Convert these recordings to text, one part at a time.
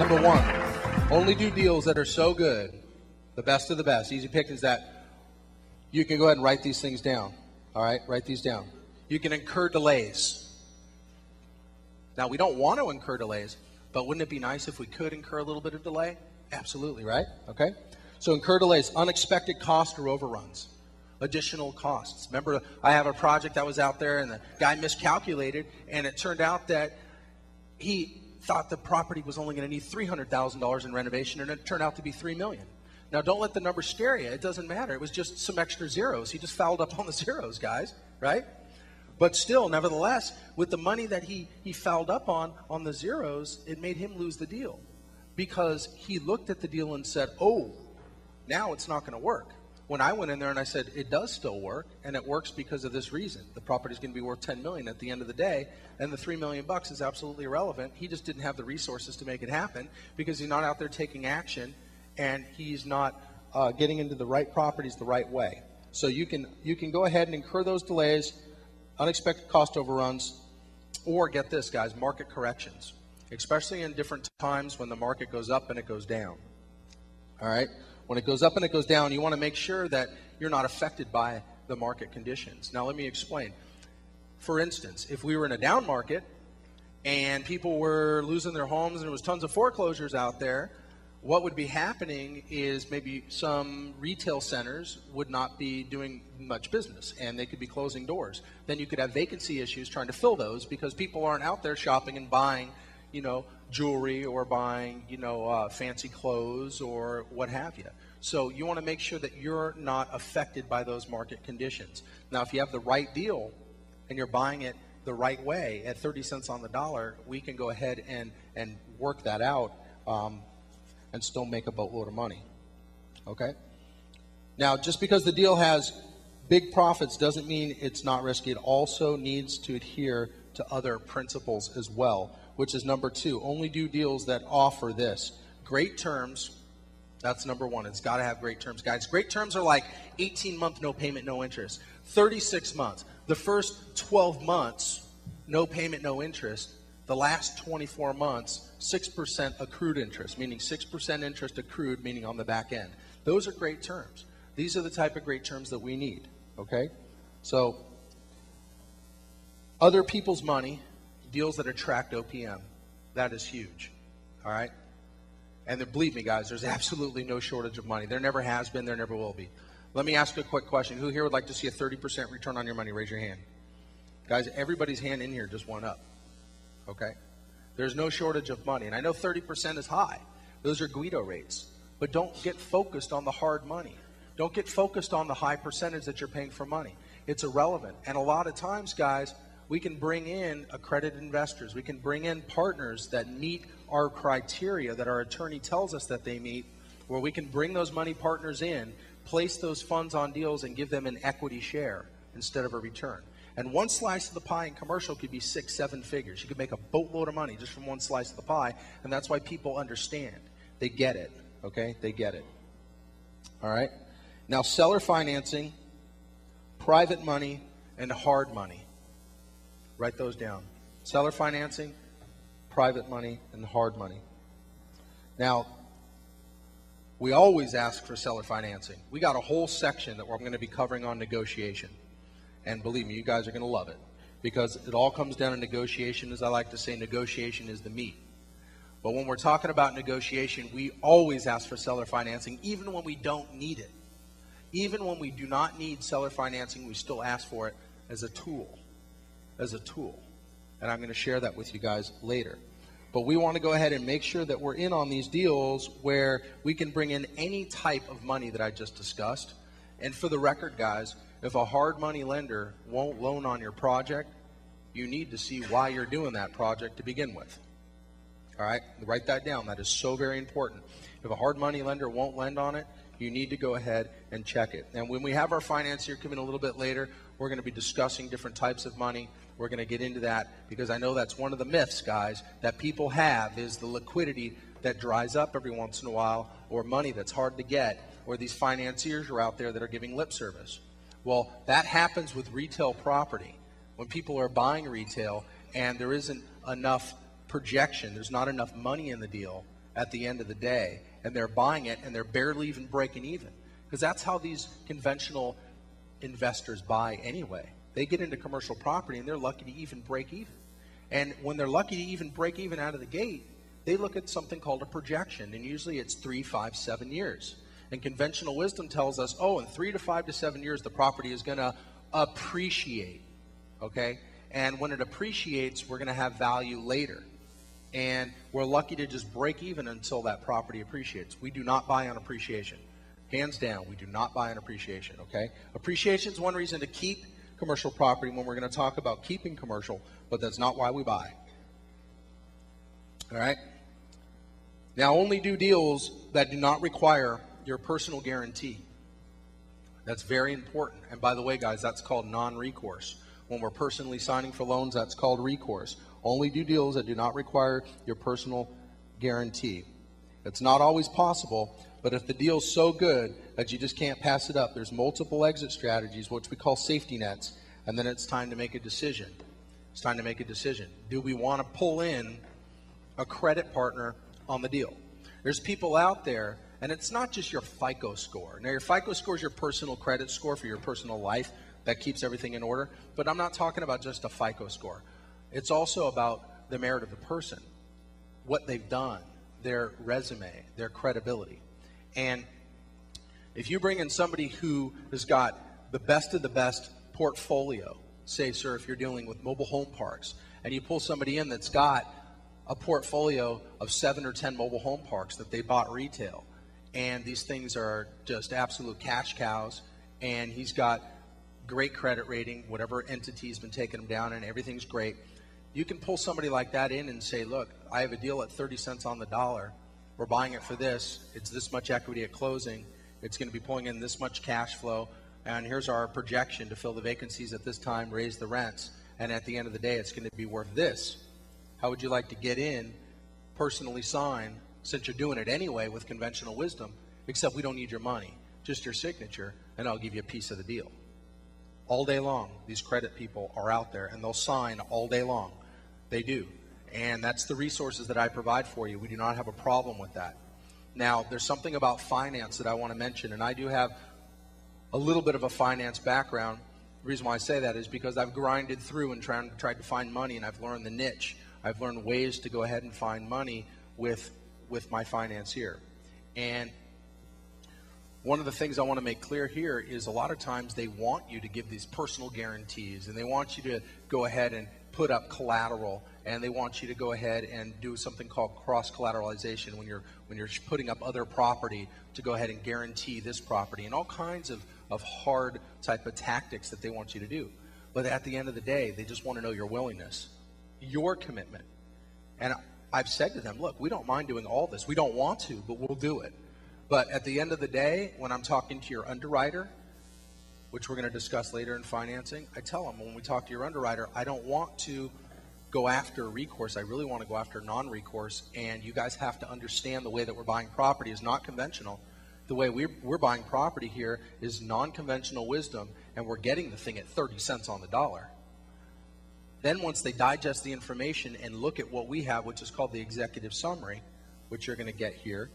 number one, only do deals that are so good, the best of the best. Easy pickings that you can go ahead and write these things down. All right, write these down. You can incur delays. Now, we don't want to incur delays, but wouldn't it be nice if we could incur a little bit of delay? Absolutely, right? Okay. So incur delays, unexpected costs or overruns, additional costs. Remember, I have a project that was out there and the guy miscalculated, and it turned out that he thought the property was only going to need $300,000 in renovation, and it turned out to be $3 million. Now, don't let the number scare you. It doesn't matter. It was just some extra zeros. He just fouled up on the zeros, guys, right? But still, nevertheless, with the money that he fouled up on the zeros, it made him lose the deal because he looked at the deal and said, oh, now it's not going to work. When I went in there and I said, it does still work, and it works because of this reason. The property is going to be worth $10 million at the end of the day, and the $3 million is absolutely irrelevant. He just didn't have the resources to make it happen because he's not out there taking action, and he's not getting into the right properties the right way. So you can go ahead and incur those delays, unexpected cost overruns, or get this, guys, market corrections, especially in different times when the market goes up and it goes down. All right? When it goes up and it goes down, you want to make sure that you're not affected by the market conditions. Now, let me explain. For instance, if we were in a down market and people were losing their homes and there was tons of foreclosures out there, what would be happening is maybe some retail centers would not be doing much business and they could be closing doors. Then you could have vacancy issues trying to fill those because people aren't out there shopping and buying, jewelry or buying, fancy clothes or what have you. So you want to make sure that you're not affected by those market conditions. Now, if you have the right deal and you're buying it the right way at 30 cents on the dollar, we can go ahead and work that out and still make a boatload of money. Okay? Now, just because the deal has big profits doesn't mean it's not risky. It also needs to adhere to other principles as well, which is number 2. Only do deals that offer this. Great terms. That's number 1. It's got to have great terms, guys. Great terms are like 18-month, no payment, no interest. 36 months. The first 12 months, no payment, no interest. The last 24 months, 6% accrued interest, meaning 6% interest accrued, meaning on the back end. Those are great terms. These are the type of great terms that we need, okay? So, other people's money, deals that attract OPM. That is huge, all right? And believe me, guys, there's absolutely no shortage of money. There never has been, there never will be. Let me ask you a quick question. Who here would like to see a 30% return on your money? Raise your hand. Guys, everybody's hand in here just went up, okay? There's no shortage of money. And I know 30% is high. Those are Guido rates. But don't get focused on the hard money. Don't get focused on the high percentage that you're paying for money. It's irrelevant. And a lot of times, guys, we can bring in accredited investors. We can bring in partners that meet our criteria that our attorney tells us that they meet, where we can bring those money partners in, place those funds on deals, and give them an equity share instead of a return. And one slice of the pie in commercial could be 6, 7 figures. You could make a boatload of money just from one slice of the pie, and that's why people understand. They get it, okay? They get it. All right? Now, seller financing, private money, and hard money. Write those down. Seller financing, private money, and hard money. Now, we always ask for seller financing. We got a whole section that we're going to be covering on negotiation. And believe me, you guys are going to love it. Because it all comes down to negotiation. As I like to say, negotiation is the meat. But when we're talking about negotiation, we always ask for seller financing, even when we don't need it. Even when we do not need seller financing, we still ask for it as a tool. As a tool. And I'm going to share that with you guys later. But we want to go ahead and make sure that we're in on these deals where we can bring in any type of money that I just discussed. And for the record, guys, if a hard money lender won't loan on your project, you need to see why you're doing that project to begin with. All right? Write that down. That is so very important. If a hard money lender won't lend on it, you need to go ahead and check it. And when we have our financier come in a little bit later, we're going to be discussing different types of money. We're going to get into that because I know that's one of the myths, guys, that people have is the liquidity that dries up every once in a while, or money that's hard to get, or these financiers are out there that are giving lip service. Well, that happens with retail property. When people are buying retail and there isn't enough projection, there's not enough money in the deal at the end of the day, and they're buying it and they're barely even breaking even. Because that's how these conventional investors buy anyway. They get into commercial property and they're lucky to even break even. And when they're lucky to even break even out of the gate, they look at something called a projection, and usually it's 3, 5, 7 years. And conventional wisdom tells us, oh, in 3 to 5 to 7 years, the property is going to appreciate, okay? And when it appreciates, we're going to have value later. And we're lucky to just break even until that property appreciates. We do not buy on appreciation. Hands down, we do not buy on appreciation, okay? Appreciation is one reason to keep commercial property when we're going to talk about keeping commercial, but that's not why we buy. All right? Now, only do deals that do not require your personal guarantee. That's very important. And by the way, guys, that's called non-recourse. When we're personally signing for loans, that's called recourse. Only do deals that do not require your personal guarantee. It's not always possible, but if the deal's so good that you just can't pass it up, there's multiple exit strategies, which we call safety nets, and then it's time to make a decision. It's time to make a decision. Do we want to pull in a credit partner on the deal? There's people out there, and it's not just your FICO score. Now, your FICO score is your personal credit score for your personal life that keeps everything in order, but I'm not talking about just a FICO score. It's also about the merit of the person, what they've done, their resume, their credibility. And if you bring in somebody who has got the best of the best portfolio, say, sir, if you're dealing with mobile home parks, and you pull somebody in that's got a portfolio of 7 or 10 mobile home parks that they bought retail, and these things are just absolute cash cows, and he's got great credit rating, whatever entity's been taking him down, and everything's great. You can pull somebody like that in and say, look, I have a deal at 30 cents on the dollar. We're buying it for this. It's this much equity at closing. It's going to be pulling in this much cash flow. And here's our projection to fill the vacancies at this time, raise the rents. And at the end of the day, it's going to be worth this. How would you like to get in, personally sign, since you're doing it anyway with conventional wisdom, except we don't need your money, just your signature, and I'll give you a piece of the deal. All day long, these credit people are out there, and they'll sign all day long. They do. And that's the resources that I provide for you. We do not have a problem with that. Now, there's something about finance that I want to mention, and I do have a little bit of a finance background. The reason why I say that is because I've grinded through and tried to find money, and I've learned the niche. I've learned ways to go ahead and find money with my financier. And one of the things I want to make clear here is a lot of times they want you to give these personal guarantees, and they want you to go ahead and put up collateral, and they want you to go ahead and do something called cross-collateralization when you're putting up other property to go ahead and guarantee this property, and all kinds of hard type of tactics that they want you to do. But at the end of the day, they just want to know your willingness, your commitment. And I've said to them, look, we don't mind doing all this. We don't want to, but we'll do it. But at the end of the day, when I'm talking to your underwriter, which we're going to discuss later in financing, I tell them when we talk to your underwriter, I don't want to go after recourse. I really want to go after non-recourse. And you guys have to understand the way that we're buying property is not conventional. The way we're buying property here is non-conventional wisdom, and we're getting the thing at 30 cents on the dollar. Then once they digest the information and look at what we have, which is called the executive summary, which you're going to get here,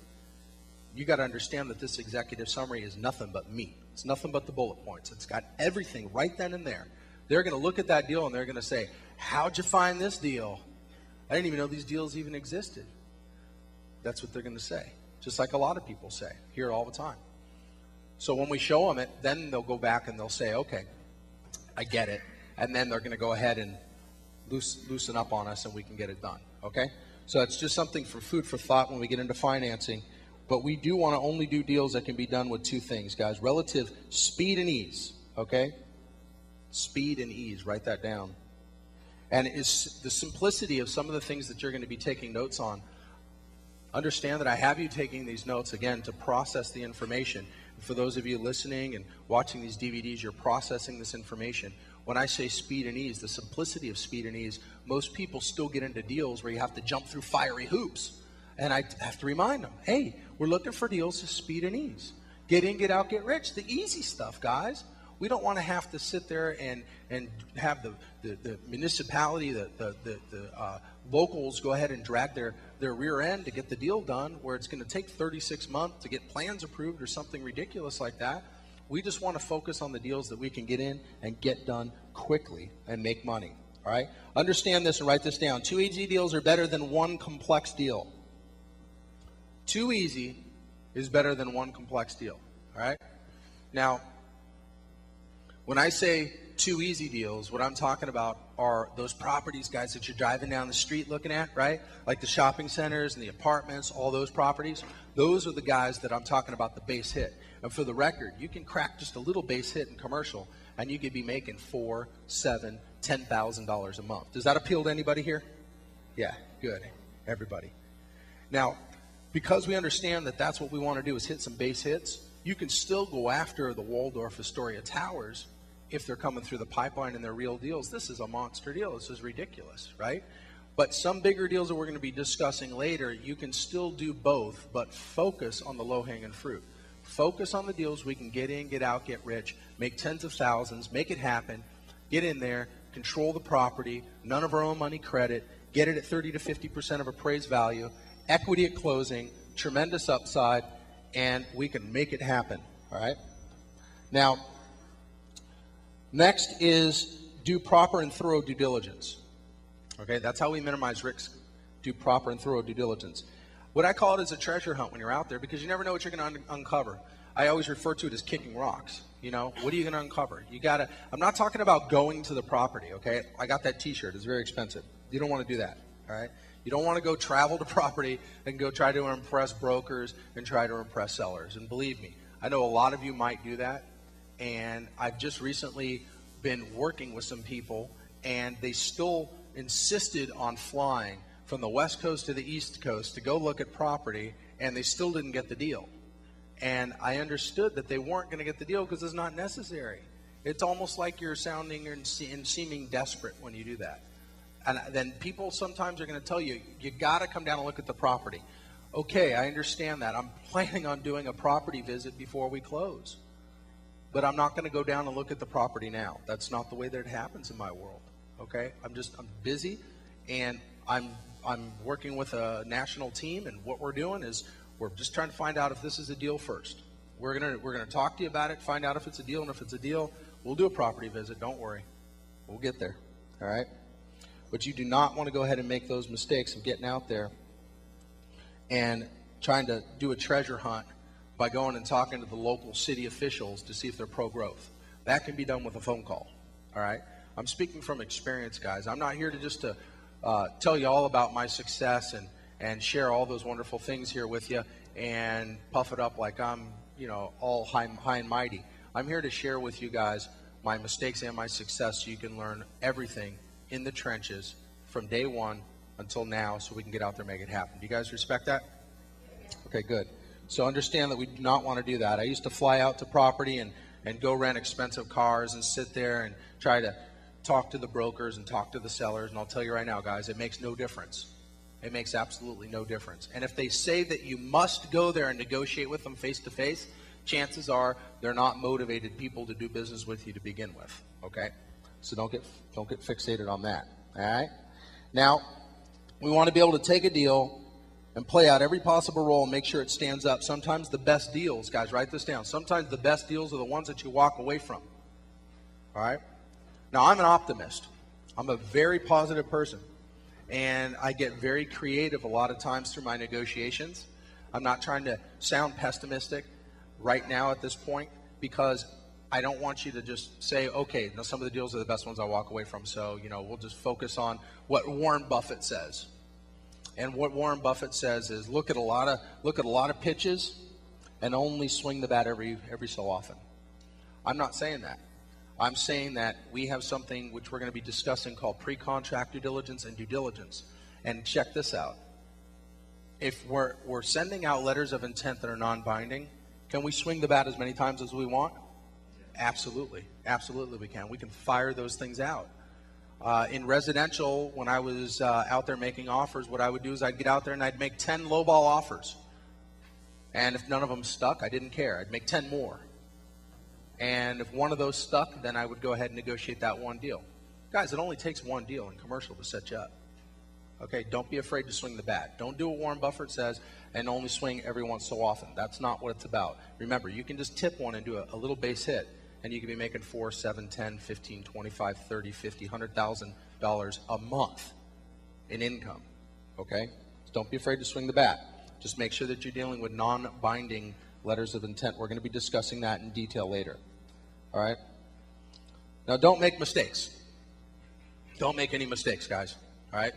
you got to understand that this executive summary is nothing but meat. It's nothing but the bullet points. It's got everything right then and there. They're going to look at that deal and they're going to say, how'd you find this deal? I didn't even know these deals even existed. That's what they're going to say. Just like a lot of people say, hear it all the time. So when we show them it, then they'll go back and they'll say, okay, I get it. And then they're going to go ahead and loosen up on us and we can get it done. Okay? So it's just something for food for thought when we get into financing. But we do want to only do deals that can be done with two things, guys. Relative speed and ease, okay? Speed and ease, write that down. And it's the simplicity of some of the things that you're going to be taking notes on. Understand that I have you taking these notes, again, to process the information. For those of you listening and watching these DVDs, you're processing this information. When I say speed and ease, the simplicity of speed and ease, most people still get into deals where you have to jump through fiery hoops. And I have to remind them, hey, we're looking for deals of speed and ease. Get in, get out, get rich. The easy stuff, guys. We don't want to have to sit there and have the municipality, the locals go ahead and drag their rear end to get the deal done, where it's going to take 36 months to get plans approved or something ridiculous like that. We just want to focus on the deals that we can get in and get done quickly and make money. All right? Understand this and write this down. 2 easy deals are better than 1 complex deal. 2 easy is better than 1 complex deal. All right? Now, when I say 2 easy deals, what I'm talking about are those properties, guys, that you're driving down the street looking at, right? Like the shopping centers and the apartments, all those properties. Those are the guys that I'm talking about, the base hit. And for the record, you can crack just a little base hit in commercial, and you could be making $4,000, $7,000, $10,000 a month. Does that appeal to anybody here? Yeah, good. Everybody. Now, because we understand that that's what we want to do is hit some base hits, you can still go after the Waldorf Astoria Towers if they're coming through the pipeline and they're real deals. This is a monster deal. This is ridiculous, right? But some bigger deals that we're going to be discussing later, you can still do both, but focus on the low-hanging fruit. Focus on the deals we can get in, get out, get rich, make tens of thousands, make it happen, get in there, control the property, none of our own money credit, get it at 30 to 50% of appraised value, equity at closing, tremendous upside, and we can make it happen, all right? Now, next is do proper and thorough due diligence. Okay, that's how we minimize risk. Do proper and thorough due diligence. What I call it is a treasure hunt when you're out there, because you never know what you're going to uncover. I always refer to it as kicking rocks. You know, what are you going to uncover? You got to, I'm not talking about going to the property, okay? I got that t-shirt. It's very expensive. You don't want to do that, all right? You don't want to go travel to property and go try to impress brokers and try to impress sellers. And believe me, I know a lot of you might do that. And I've just recently been working with some people, and they still insisted on flying from the West Coast to the East Coast to go look at property, and they still didn't get the deal. And I understood that they weren't going to get the deal because it's not necessary. It's almost like you're sounding and seeming desperate when you do that. And then people sometimes are going to tell you, you got to come down and look at the property. Okay, I understand that. I'm planning on doing a property visit before we close. But I'm not going to go down and look at the property now. That's not the way that it happens in my world. Okay? I'm busy, and I'm working with a national team, and what we're doing is we're just trying to find out if this is a deal first. We're gonna talk to you about it, find out if it's a deal, and if it's a deal, we'll do a property visit. Don't worry. We'll get there. All right? But you do not want to go ahead and make those mistakes of getting out there and trying to do a treasure hunt by going and talking to the local city officials to see if they're pro-growth. That can be done with a phone call, all right? I'm speaking from experience, guys. I'm not here to just tell you all about my success and share all those wonderful things here with you and puff it up like I'm, all high and mighty. I'm here to share with you guys my mistakes and my success so you can learn everything in the trenches from day one until now so we can get out there and make it happen. Do you guys respect that? Okay, good. So understand that we do not want to do that. I used to fly out to property and go rent expensive cars and sit there and try to talk to the brokers and talk to the sellers. And I'll tell you right now, guys, it makes no difference. It makes absolutely no difference. And if they say that you must go there and negotiate with them face to face, chances are they're not motivated people to do business with you to begin with. Okay? So don't get fixated on that. All right? Now, we want to be able to take a deal and play out every possible role and make sure it stands up. Sometimes the best deals, guys, write this down. Sometimes the best deals are the ones that you walk away from. All right? Now, I'm an optimist. I'm a very positive person. And I get very creative a lot of times through my negotiations. I'm not trying to sound pessimistic right now at this point because I don't want you to just say, okay, now some of the deals are the best ones I walk away from, so, we'll just focus on what Warren Buffett says. And what Warren Buffett says is look at a lot of pitches and only swing the bat every so often. I'm not saying that. I'm saying that we have something which we're going to be discussing called pre-contract due diligence and due diligence. And check this out. If we're sending out letters of intent that are non-binding, can we swing the bat as many times as we want? Absolutely. Absolutely we can. We can fire those things out. In residential, when I was out there making offers, what I would do is I'd get out there and I'd make 10 lowball offers. And if none of them stuck, I didn't care. I'd make 10 more. And if one of those stuck, then I would go ahead and negotiate that one deal. Guys, it only takes one deal in commercial to set you up. Okay, don't be afraid to swing the bat. Don't do what Warren Buffett says and only swing every once so often. That's not what it's about. Remember, you can just tip one and do a little base hit, and you can be making $4, $7, $10, $15, $25, $30, $50, $100,000 a month in income. Okay? So don't be afraid to swing the bat. Just make sure that you're dealing with non-binding letters of intent. We're going to be discussing that in detail later. All right? Now, don't make mistakes. Don't make any mistakes, guys. All right?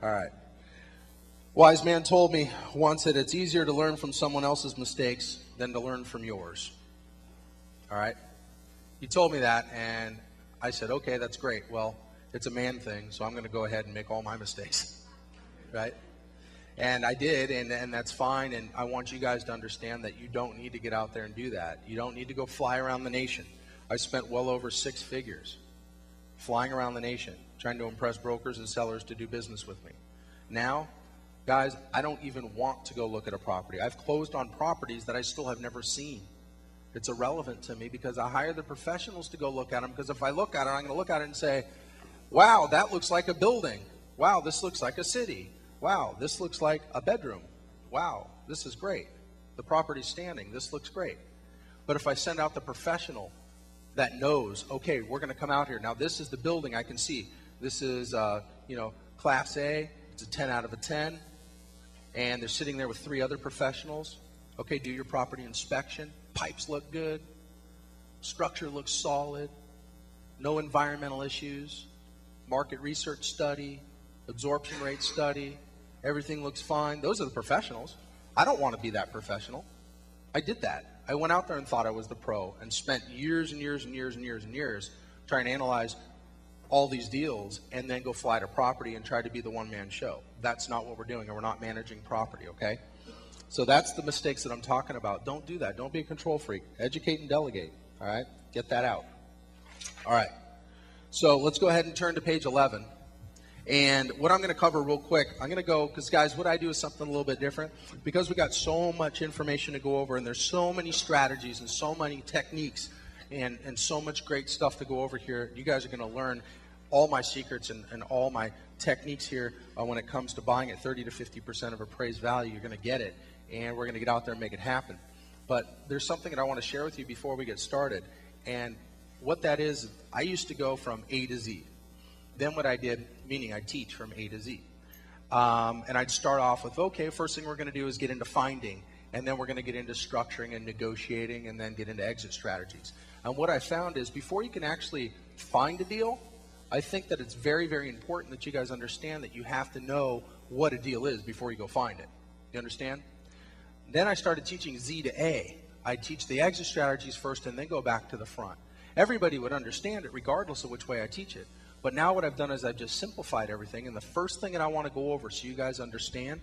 All right. Wise man told me once that it's easier to learn from someone else's mistakes than to learn from yours. All right? He told me that, and I said, okay, that's great. Well, it's a man thing, so I'm going to go ahead and make all my mistakes. Right? And I did, and that's fine, and I want you guys to understand that you don't need to get out there and do that. You don't need to go fly around the nation. I spent well over 6 figures flying around the nation, trying to impress brokers and sellers to do business with me. Now, guys, I don't even want to go look at a property. I've closed on properties that I still have never seen. It's irrelevant to me because I hire the professionals to go look at them, because if I look at it, I'm going to look at it and say, wow, that looks like a building. Wow, this looks like a city. Wow, this looks like a bedroom. Wow, this is great. The property's standing. This looks great. But if I send out the professional that knows, okay, we're going to come out here. Now, this is the building I can see. This is, Class A. It's a 10 out of a 10. And they're sitting there with 3 other professionals. Okay, do your property inspection. Pipes look good. Structure looks solid. No environmental issues. Market research study. Absorption rate study. Everything looks fine. Those are the professionals. I don't want to be that professional. I did that. I went out there and thought I was the pro and spent years and years and years and years and years trying to analyze all these deals and then go fly to property and try to be the one-man show. That's not what we're doing, and we're not managing property, okay? So that's the mistakes that I'm talking about. Don't do that. Don't be a control freak. Educate and delegate, all right? Get that out. All right. So let's go ahead and turn to page 11. And what I'm going to cover real quick, I'm going to go, because guys, what I do is something a little bit different. Because we got so much information to go over, and there's so many strategies and so many techniques and so much great stuff to go over here. You guys are going to learn all my secrets and all my techniques here when it comes to buying at 30 to 50% of appraised value. You're going to get it, and we're going to get out there and make it happen. But there's something that I want to share with you before we get started. And what that is, I used to go from A to Z. Then what I did, meaning I teach from A to Z. And I'd start off with, okay, first thing we're going to do is get into finding, and then we're going to get into structuring and negotiating, and then get into exit strategies. And what I found is before you can actually find a deal, I think that it's very, very important that you guys understand that you have to know what a deal is before you go find it. You understand? Then I started teaching Z to A. I teach the exit strategies first and then go back to the front. Everybody would understand it regardless of which way I teach it. But now what I've done is I've just simplified everything. And the first thing that I want to go over so you guys understand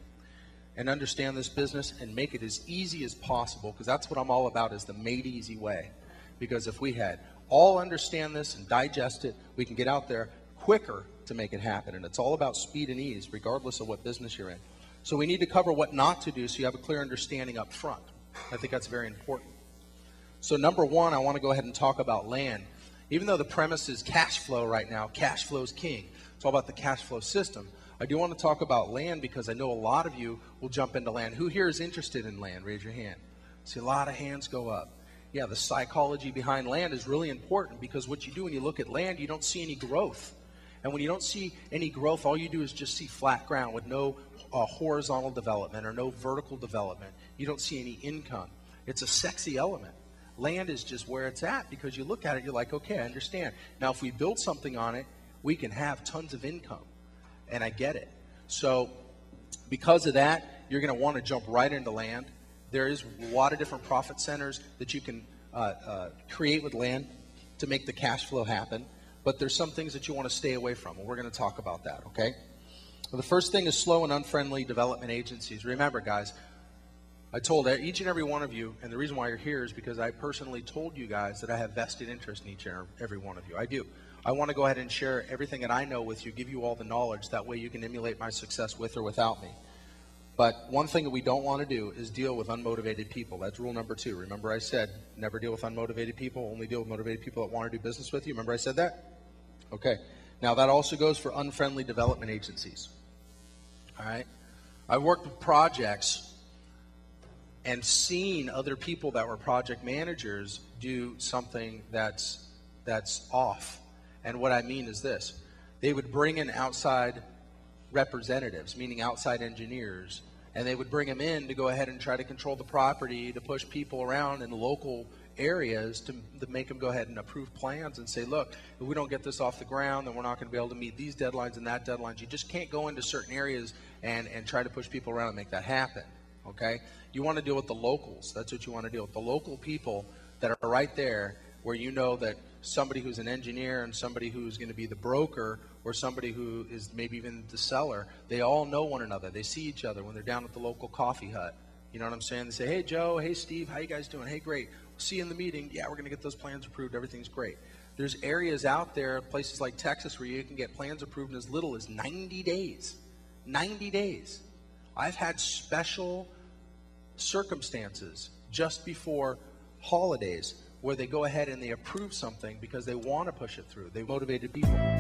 this business and make it as easy as possible, because that's what I'm all about, is the made easy way. Because if we had all understand this and digest it, we can get out there quicker to make it happen. And it's all about speed and ease, regardless of what business you're in. So we need to cover what not to do so you have a clear understanding up front. I think that's very important. So number one, I want to go ahead and talk about land. Even though the premise is cash flow right now, cash flow is king. It's all about the cash flow system. I do want to talk about land because I know a lot of you will jump into land. Who here is interested in land? Raise your hand. See a lot of hands go up. Yeah, the psychology behind land is really important, because what you do when you look at land, you don't see any growth. And when you don't see any growth, all you do is just see flat ground with no horizontal development or no vertical development. You don't see any income. It's a sexy element. Land is just where it's at, because you look at it, you're like, okay, I understand. Now, if we build something on it, we can have tons of income. And I get it. So because of that, you're going to want to jump right into land. There is a lot of different profit centers that you can create with land to make the cash flow happen. But there's some things that you want to stay away from, and we're going to talk about that, okay? Well, the first thing is slow and unfriendly development agencies. Remember, guys, I told each and every one of you, and the reason why you're here is because I personally told you guys that I have vested interest in each and every one of you. I do. I want to go ahead and share everything that I know with you, give you all the knowledge. That way you can emulate my success with or without me. But one thing that we don't want to do is deal with unmotivated people. That's rule number 2. Remember I said never deal with unmotivated people, only deal with motivated people that want to do business with you. Remember I said that? Okay. Now that also goes for unfriendly development agencies. All right? I've worked with projects and seen other people that were project managers do something that's off. And what I mean is this. They would bring in outside representatives, meaning outside engineers, and they would bring them in to go ahead and try to control the property, to push people around in the local areas to make them go ahead and approve plans and say, look, if we don't get this off the ground, then we're not going to be able to meet these deadlines and that deadlines. You just can't go into certain areas and try to push people around and make that happen, okay? You want to deal with the locals. That's what you want to deal with, the local people that are right there where you know that somebody who's an engineer and somebody who's going to be the broker or somebody who is maybe even the seller, they all know one another. They see each other when they're down at the local coffee hut. You know what I'm saying? They say, hey, Joe, hey, Steve, how you guys doing? Hey, great. We'll see you in the meeting. Yeah, we're going to get those plans approved. Everything's great. There's areas out there, places like Texas, where you can get plans approved in as little as 90 days. 90 days. I've had special circumstances just before holidays where they go ahead and they approve something because they want to push it through. They motivated people.